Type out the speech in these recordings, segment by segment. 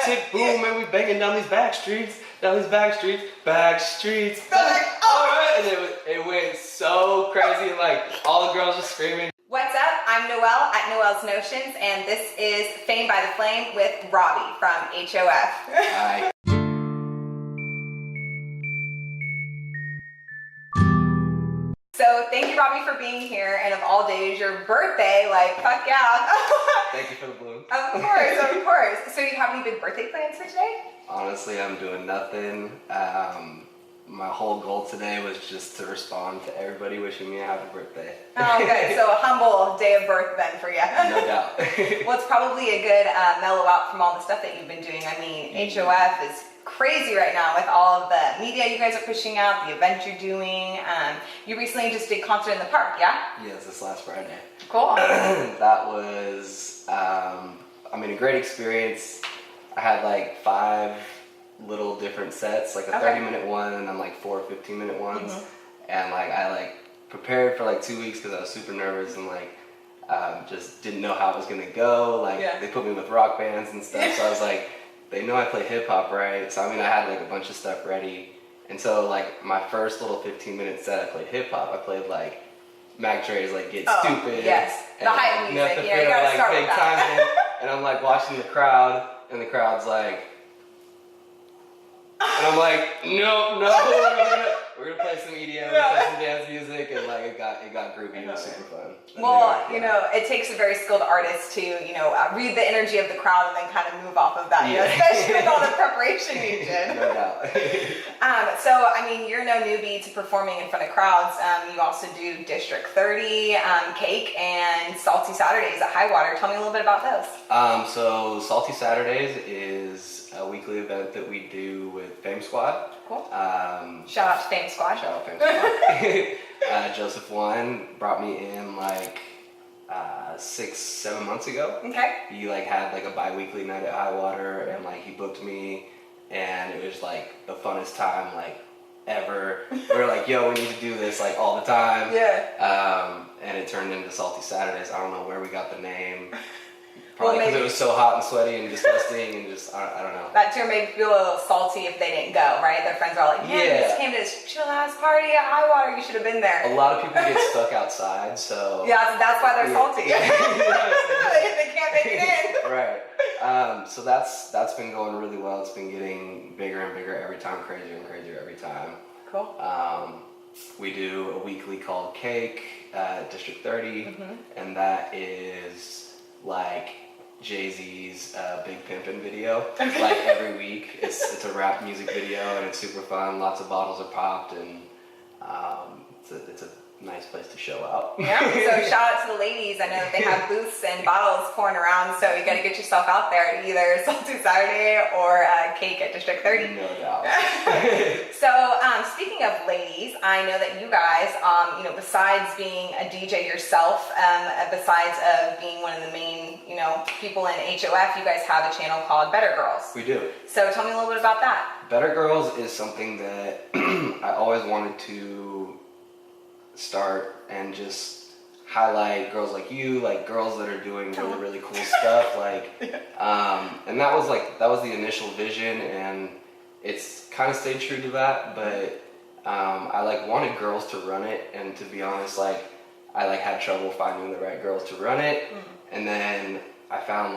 tick, boom, and we banging down these back streets. They're like, oh. And it went so crazy, and like all the girls were screaming. What's up? I'm Noelle at Noelle's Notions, and this is Fame by the Flame with Robbie from HOF. Hi. So thank you, Robbie, for being here, and of all days, your birthday, like, fuck yeah. Thank you for the balloon. Of course, of course. So you have any big birthday plans for today? Honestly, I'm doing nothing. My whole goal today was just to respond to everybody wishing me a happy birthday. Oh, good. So a humble day of birth then for you. No doubt. Well, it's probably a good mellow out from all the stuff that you've been doing. I mean, HOF is crazy right now with all of the media you guys are pushing out, the events you're doing. You recently just did concert in the park, yeah? Yes, this last Friday. Cool. That was, a great experience. I had like 5 little different sets, like a 30-minute one and then like 4 15-minute ones. And like I prepared for like 2 weeks because I was super nervous and like just didn't know how it was gonna go. Like they put me with rock bands and stuff, so I was like, they know I play hip hop, right? So I had like a bunch of stuff ready. And so like my first little 15-minute set, I played hip hop. I played like Mac Dre's like Get Stupid. Yes, the hype music. Nothing Yeah, you gotta like start big with that. time. And I'm like watching the crowd, and the crowd's like, and I'm like, no, we're gonna play some EDM, play some dance music, and like it got groovy. It was super fun. Well, it takes a very skilled artist to, read the energy of the crowd and then kind of move off of that, especially with all the preparation you did. No doubt. So, you're no newbie to performing in front of crowds. You also do District 30, Cake, and Salty Saturdays at High Water. Tell me a little bit about those. So Salty Saturdays is a weekly event that we do with Fame Squad. Cool. Shout out to Fame Squad. Shout out Fame Squad. Joseph One brought me in like 6-7 months ago. Okay. He like had like a bi-weekly night at High Water, and like he booked me, and it was like the funnest time like ever. We were like, yo, we need to do this like all the time. Yeah. And it turned into Salty Saturdays. I don't know where we got the name. Probably because it was so hot and sweaty and disgusting and just, I don't know. That tour made people a little salty if they didn't go, right? Their friends are all like, man, you just came to this chill ass party at High Water, you should have been there. A lot of people get stuck outside, so. Yeah, that's why they're salty. They can't make it in. Right. So that's been going really well. It's been getting bigger and bigger every time, crazier and crazier every time. Cool. We do a weekly called Cake, District 30, and that is like Jay-Z's Big Pimpin' video. Like every week, it's a rap music video, and it's super fun. Lots of bottles are popped, and it's a nice place to show out. Yeah, so shout out to the ladies. I know that they have booths and bottles pouring around, so you got to get yourself out there at either Salty Saturday or Cake at District 30. No doubt. So speaking of ladies, I know that you guys, besides being a DJ yourself, besides of being one of the main, people in HOF, you guys have a channel called Better Girls. We do. So tell me a little bit about that. Better Girls is something that I always wanted to start and just highlight girls like you, like girls that are doing really, really cool stuff, and that was the initial vision, and it's kind of stayed true to that, but I wanted girls to run it, and to be honest, I had trouble finding the right girls to run it, and then I found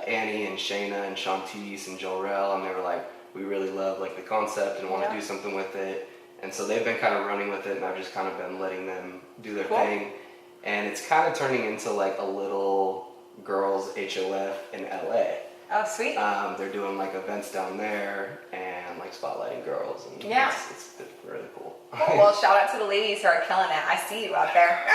Annie and Shayna and Shantice and Jorel, and they were like, we really love the concept and want to do something with it. And so they've been kind of running with it, and I've just kind of been letting them do their thing. And it's kind of turning into a little girls HOF in LA. Oh, sweet. They're doing events down there and spotlighting girls. And it's been really cool. Cool. Well, shout out to the ladies who are killing it. I see you out there.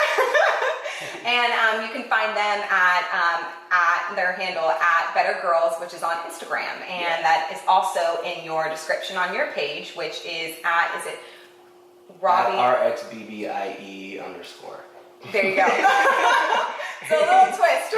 And you can find them at their handle at Better Girls, which is on Instagram. And that is also in your description on your page, which is is it Robbie? RXBBIE_. There you go. It's a little twist.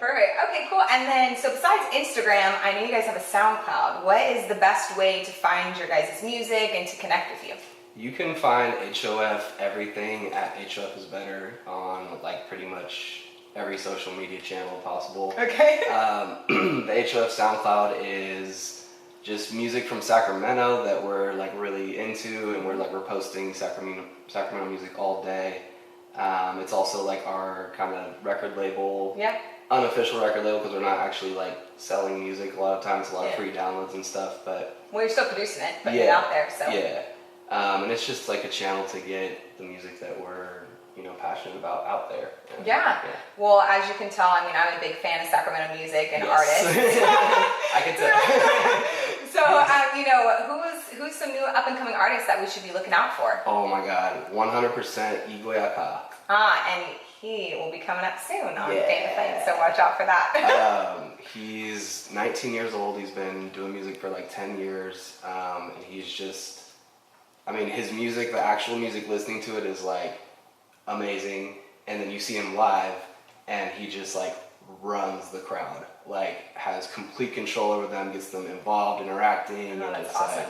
Perfect. Okay, cool. And then, so besides Instagram, I know you guys have a SoundCloud. What is the best way to find your guys' music and to connect with you? You can find HOF everything at HOFisBetter on pretty much every social media channel possible. Okay. The HOF SoundCloud is just music from Sacramento that we're like really into, and we're posting Sacramento music all day. It's also like our kind of record label, unofficial record label, because we're not actually like selling music. A lot of times, a lot of free downloads and stuff. But you're still producing it, putting it out there. So and it's just like a channel to get the music that we're passionate about out there. Well, as you can tell, I mean, I'm a big fan of Sacramento music and artists. I can tell. So, who's some new up and coming artists that we should be looking out for? Oh my God, 100% Igoyaka. And he will be coming up soon on Fame to Fame, so watch out for that. He's 19 years old. He's been doing music for like 10 years. And he's just, I mean, his music, the actual music, listening to it is like amazing. And then you see him live and he just like runs the crowd, like has complete control over them, gets them involved, interacting. And that's it's awesome. like,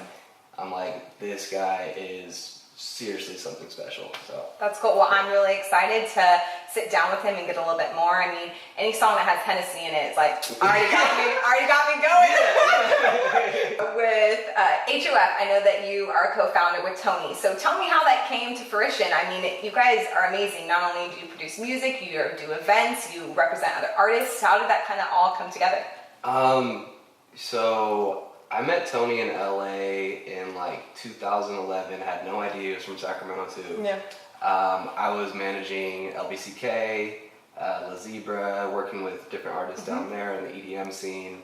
I'm like, this guy is seriously something special. So that's cool. Well, I'm really excited to sit down with him and get a little bit more. I mean, any song that has Hennessy in it, it's like already got me going. With HOF, I know that you are a co-founder with Tony. So tell me how that came to fruition. I mean, you guys are amazing. Not only do you produce music, you do events, you represent other artists. How did that kind of all come together? So I met Tony in LA in like 2011. Had no idea he was from Sacramento too. I was managing LBCK, La Zebra, working with different artists down there in the EDM scene.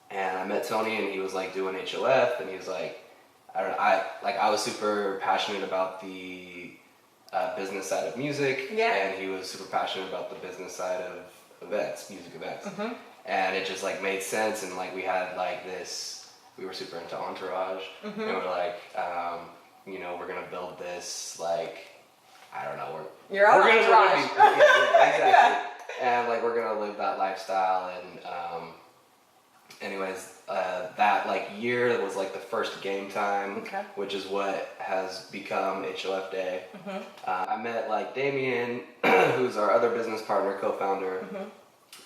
And I met Tony and he was like doing HOF, and he was like, I was super passionate about the business side of music, and he was super passionate about the business side of events, music events. And it just like made sense, and like we had like this, we were super into Entourage, and we're like, we're gonna build this, like, I don't know, we're gonna Entourage. Exactly. And like we're gonna live that lifestyle, and anyways, that like year was like the first game time, which is what has become HOF Day. I met like Damien, who's our other business partner, co-founder.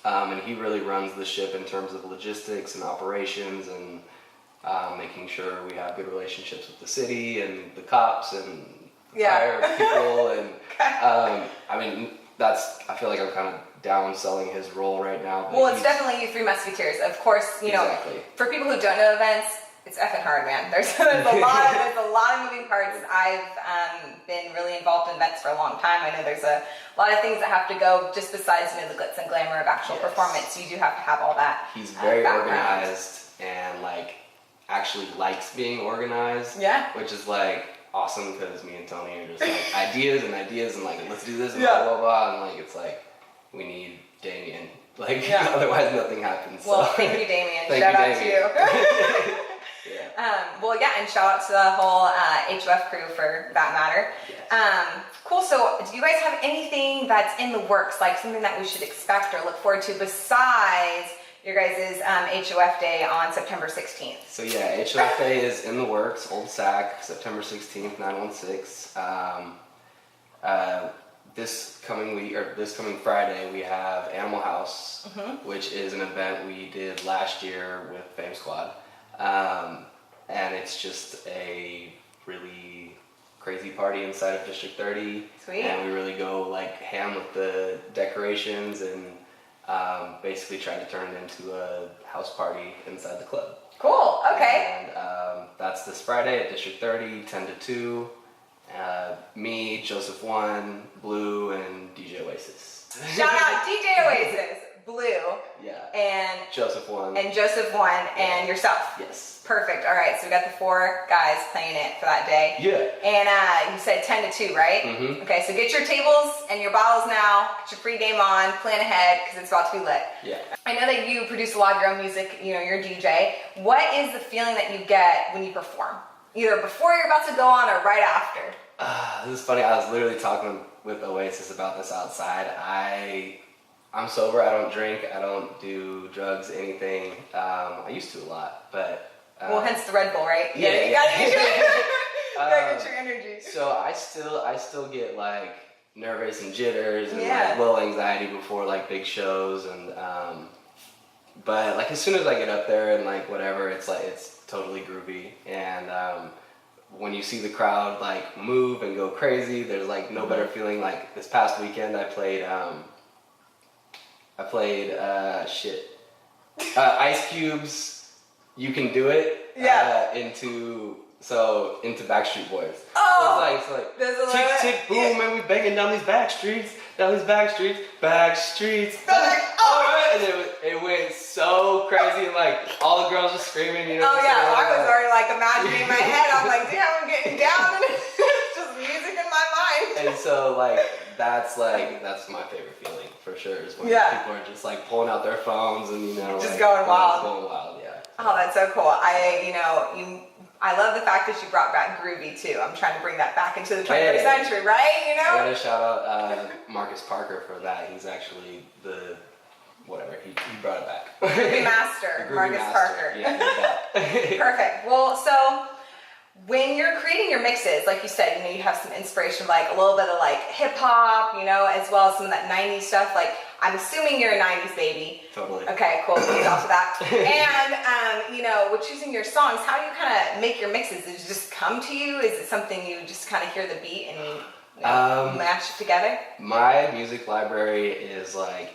And he really runs the ship in terms of logistics and operations, and making sure we have good relationships with the city and the cops and fire people. And I mean, I feel like I'm kind of downselling his role right now. Well, it's definitely you three musketeers. Of course, you know, for people who don't know events, it's effing hard, man. There's a lot of moving parts. I've been really involved in events for a long time. I know there's a lot of things that have to go just besides the glitz and glamour of actual performance. You do have to have all that. He's very organized and like actually likes being organized. Which is like awesome, because me and Tony are just like ideas and like, let's do this and blah blah blah, and like it's like we need Damien. Like otherwise nothing happens. Well, so. thank you, Damien. Shout out to you. And shout out to the whole HOF crew for that matter. Cool. So do you guys have anything that's in the works, like something that we should expect or look forward to besides your guys' HOF Day on September 16th? So HOF Day is in the works. Old Sac, September 16th, 916. This coming Friday, we have Animal House, which is an event we did last year with Fame Squad. And it's just a really crazy party inside of District 30. Sweet. And we really go like ham with the decorations, and basically try to turn it into a house party inside the club. Cool, okay. And that's this Friday at District 30, 10 to 2. Me, Joseph One, Blue, and DJ Oasis. Shout out DJ Oasis, Blue, and Joseph One, and yourself. Yes. Perfect. All right, so we got the 4 guys playing it for that day. And you said 10 to 2, right? Okay, so get your tables and your bottles now. Get your pregame on. Plan ahead, because it's about to be lit. I know that you produce a lot of your own music. You know, you're a DJ. What is the feeling that you get when you perform? Either before you're about to go on or right after? This is funny. I was literally talking with Oasis about this outside. I'm sober. I don't drink. I don't do drugs, anything. I used to a lot, but... well, hence the Red Bull, right? You gotta get your energy. So I still get like nervous and jitters and Yeah. like little anxiety before like big shows, and but like as soon as I get up there and like whatever, it's like it's totally groovy, and when you see the crowd like move and go crazy, there's like no better feeling. Like this past weekend I played Ice Cube's You Can Do It into Backstreet Boys. Oh, It's like there's a tick little tick boom, yeah. and we banging down these back streets, back streets. Like, oh. And it went so crazy, and like all the girls are screaming, you know. Oh yeah, well, I was already like imagining in my head. I'm like, damn, I'm getting down, and it's just music in my mind. And so that's my favorite feeling for sure, is when people are just like pulling out their phones and just like, going wild. Going wild, yeah. Oh, that's so cool. I love the fact that you brought back groovy too. I'm trying to bring that back into the 21st century, right? You know? I gotta shout out Marcus Parker for that. He's actually he brought it back. Groovy master, Marcus Parker. Yeah, Perfect. Well, so when you're creating your mixes, like you said, you have some inspiration, like a little bit of like hip hop, as well as some of that 90s stuff. Like, I'm assuming you're a 90s baby. Totally. Okay, cool. Thanks off to that. And, with choosing your songs, how do you kind of make your mixes? Does it just come to you? Is it something you just kind of hear the beat and you match it together? My music library is like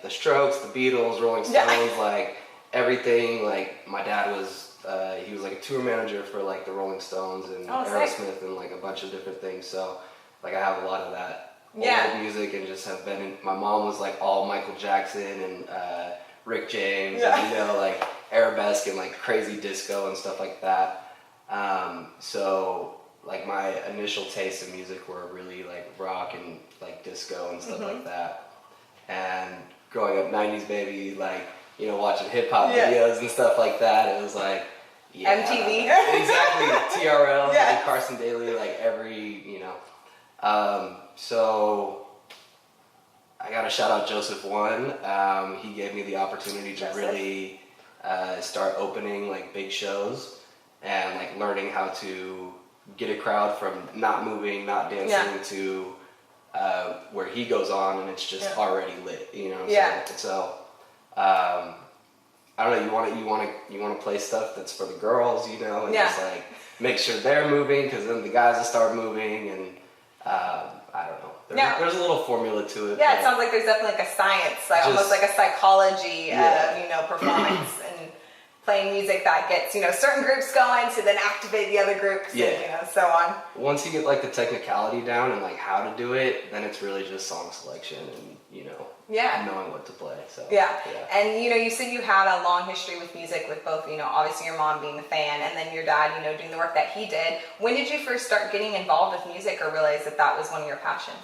the Strokes, the Beatles, Rolling Stones, like everything. Like my dad was, he was like a tour manager for like the Rolling Stones and Aerosmith and like a bunch of different things. So like I have a lot of that old music, and just have been my mom was like all Michael Jackson and Rick James and like arabesque and like crazy disco and stuff like that. So like my initial taste of music were really like rock and like disco and stuff like that. And growing up 90s baby, like watching hip hop videos and stuff like that, it was like MTV. Exactly. TRL, like Carson Daly, like every so I gotta shout out Joseph One. He gave me the opportunity to really start opening like big shows and like learning how to get a crowd from not moving, not dancing to where he goes on and it's just already lit, So I don't know. You want to play stuff that's for the girls, and just like make sure they're moving, because then the guys will start moving, and I don't know. There's a little formula to it. Yeah, it sounds like there's definitely like a science, like almost like a psychology of performance and playing music that gets certain groups going to then activate the other groups and so on. Once you get like the technicality down and like how to do it, then it's really just song selection and knowing what to play. So and you said you had a long history with music, with both obviously your mom being a fan and then your dad doing the work that he did. When did you first start getting involved with music or realize that was one of your passions?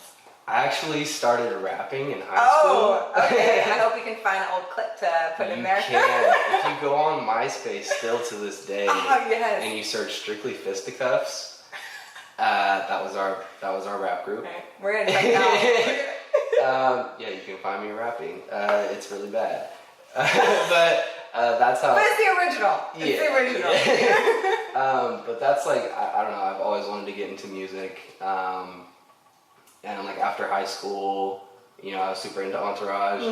I actually started rapping in high school. Oh, okay. I hope we can find an old clip to put in there. You can. If you go on MySpace still to this day and you search Strictly Fisticuffs, that was our rap group. Okay. We're going to check it out. You can find me rapping. It's really bad. But that's how... But it's the original. It's the original. But that's like, I don't know, I've always wanted to get into music. And like after high school, I was super into Entourage,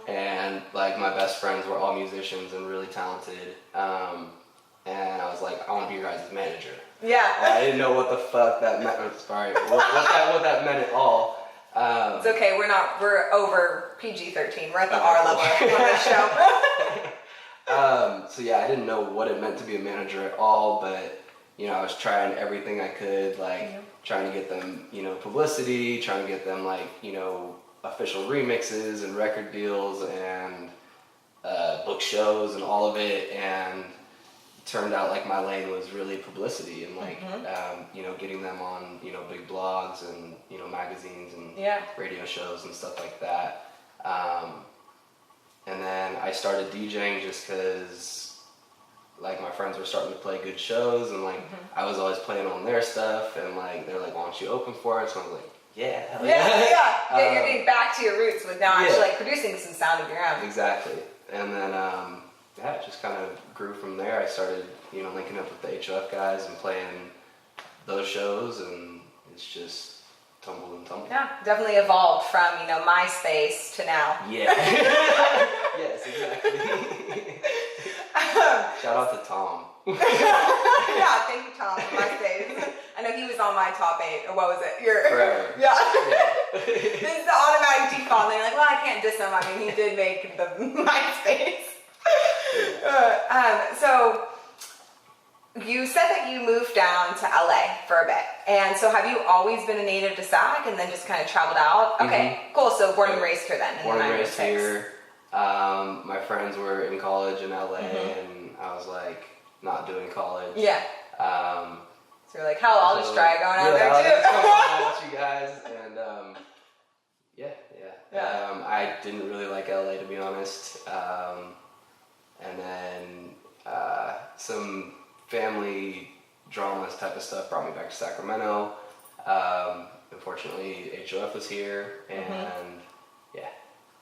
and like my best friends were all musicians and really talented. And I was like, I want to be your guys' manager. Yeah. I didn't know what the fuck that meant. Sorry, what that meant at all. It's okay. We're over PG-13. We're at the R level on this show. So I didn't know what it meant to be a manager at all, but I was trying everything I could, like trying to get them, publicity, trying to get them like, official remixes and record deals and book shows and all of it. And it turned out like my lane was really publicity and like, getting them on, big blogs and, magazines and radio shows and stuff like that. And then I started DJing just because like my friends were starting to play good shows, and like I was always playing on their stuff, and like they're like, why don't you open for us? So I was like, hell yeah. You're getting back to your roots with now actually like producing some sound of your own. Exactly. And then it just kind of grew from there. I started linking up with the HOF guys and playing those shows, and it's just tumble and tumble. Yeah, definitely evolved from, you know, MySpace to now. Yeah. Yes, exactly. Shout out to Tom. Yeah, thank you, Tom, for MySpace. I know he was on my top 8, or what was it? Forever. Yeah. Yeah. This is the automatic default. They're like, well, I can't diss him. I mean, he did make the MySpace. So you said that you moved down to LA for a bit. And so have you always been a native to SAC and then just kind of traveled out? Okay, cool. So born and raised here then. Born and raised here. My friends were in college in LA and I was like not doing college. Yeah. So you're like, hell, I'll just try going out there I'll too. just come out with you guys. And I didn't really like LA, to be honest. And then some family dramas type of stuff brought me back to Sacramento. Unfortunately, HOF was here, and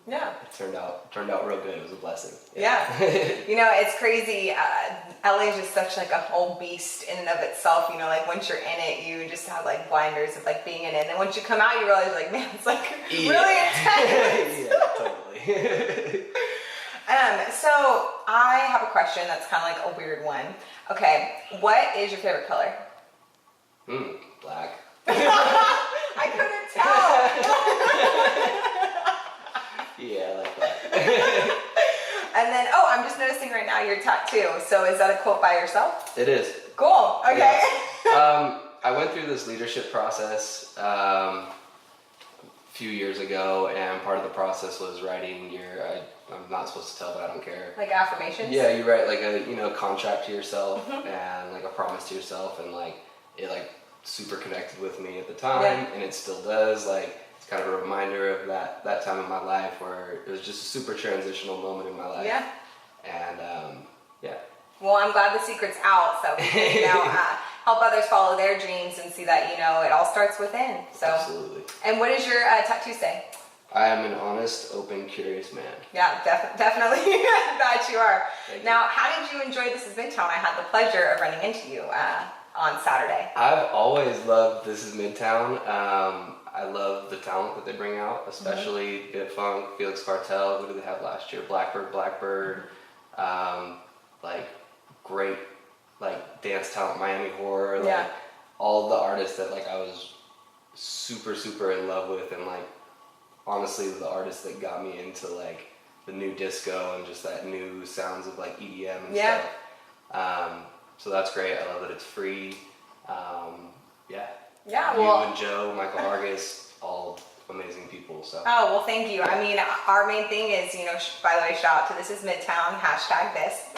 Yeah. it turned out real good. It was a blessing. Yeah. You know, it's crazy. LA is just such like a whole beast in and of itself. You know, like once you're in it, you just have like blinders of like being in it. And then once you come out, you realize like, man, it's like really intense. Yeah, totally. So I have a question that's kind of like a weird one. Okay, what is your favorite color? Black. I couldn't tell. Yeah, I like that. And then, I'm just noticing right now your tattoo. So is that a quote by yourself? It is. Cool. Okay. Yeah. I went through this leadership process a few years ago, and part of the process was writing I'm not supposed to tell, but I don't care. Like affirmations? Yeah, you write like a contract to yourself and like a promise to yourself, and like it like super connected with me at the time, and it still does. Like it's kind of a reminder of that time in my life where it was just a super transitional moment in my life. Yeah. And Well, I'm glad the secret's out, so we can, you know, help others follow their dreams and see that, you know, it all starts within. So. Absolutely. And what does your tattoo say? I am an honest, open, curious man. Yeah, definitely that you are. Thank now, you. how did you enjoy This Is Midtown? I had the pleasure of running into you on Saturday. I've always loved This Is Midtown. I love the talent that they bring out, especially Bit Funk, Felix Cartel. Who did they have last year? Blackbird. Like great, like dance talent, Miami Horror. Like all the artists that like I was super in love with, and like honestly the artists that got me into like the new disco and just that new sounds of like EDM and stuff. So that's great. I love that it's free. Yeah, you well, and Joe, Michael Vargas, all amazing people. So. Oh, well, thank you. I mean, our main thing is, you know, by the way, shout out to This Is Midtown, #this.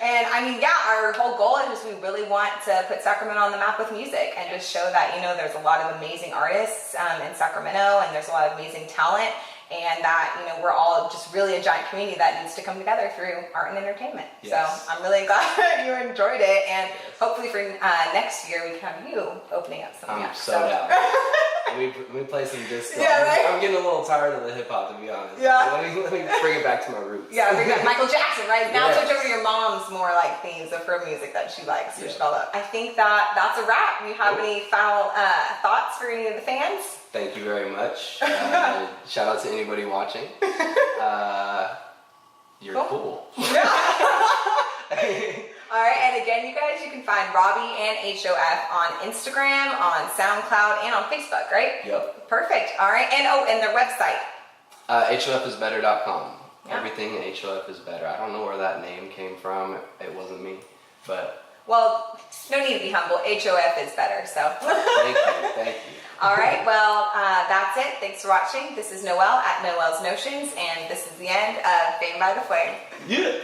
And I mean, our whole goal is just we really want to put Sacramento on the map with music and just show that, you know, there's a lot of amazing artists in Sacramento, and there's a lot of amazing talent, and that, you know, we're all just really a giant community that needs to come together through art and entertainment. Yes. So I'm really glad that you enjoyed it, and hopefully for next year we can have you opening up something. I'm so down. Let me play some disco. Yeah, right? I'm getting a little tired of the hip hop, to be honest. Yeah. Let me bring it back to my roots. Yeah, bring back Michael Jackson, right? Now Yes. switch over to your mom's more like themes of her music that she likes. Switch it all up. I think that's a wrap. Do you have any final thoughts for any of the fans? Thank you very much. Shout out to anybody watching. You're cool. All right, and again, you guys, you can find Robbie and HOF on Instagram, on SoundCloud, and on Facebook, right? Yep. Perfect. All right, and their website. HOFisBetter.com. Yeah. Everything HOF is better. I don't know where that name came from. It wasn't me, but. Well, no need to be humble. HOF is better, so. Thank you. All right, well, that's it. Thanks for watching. This is Noelle at Noelle's Notions, and this is the end of Fame by the Flame. Yeah.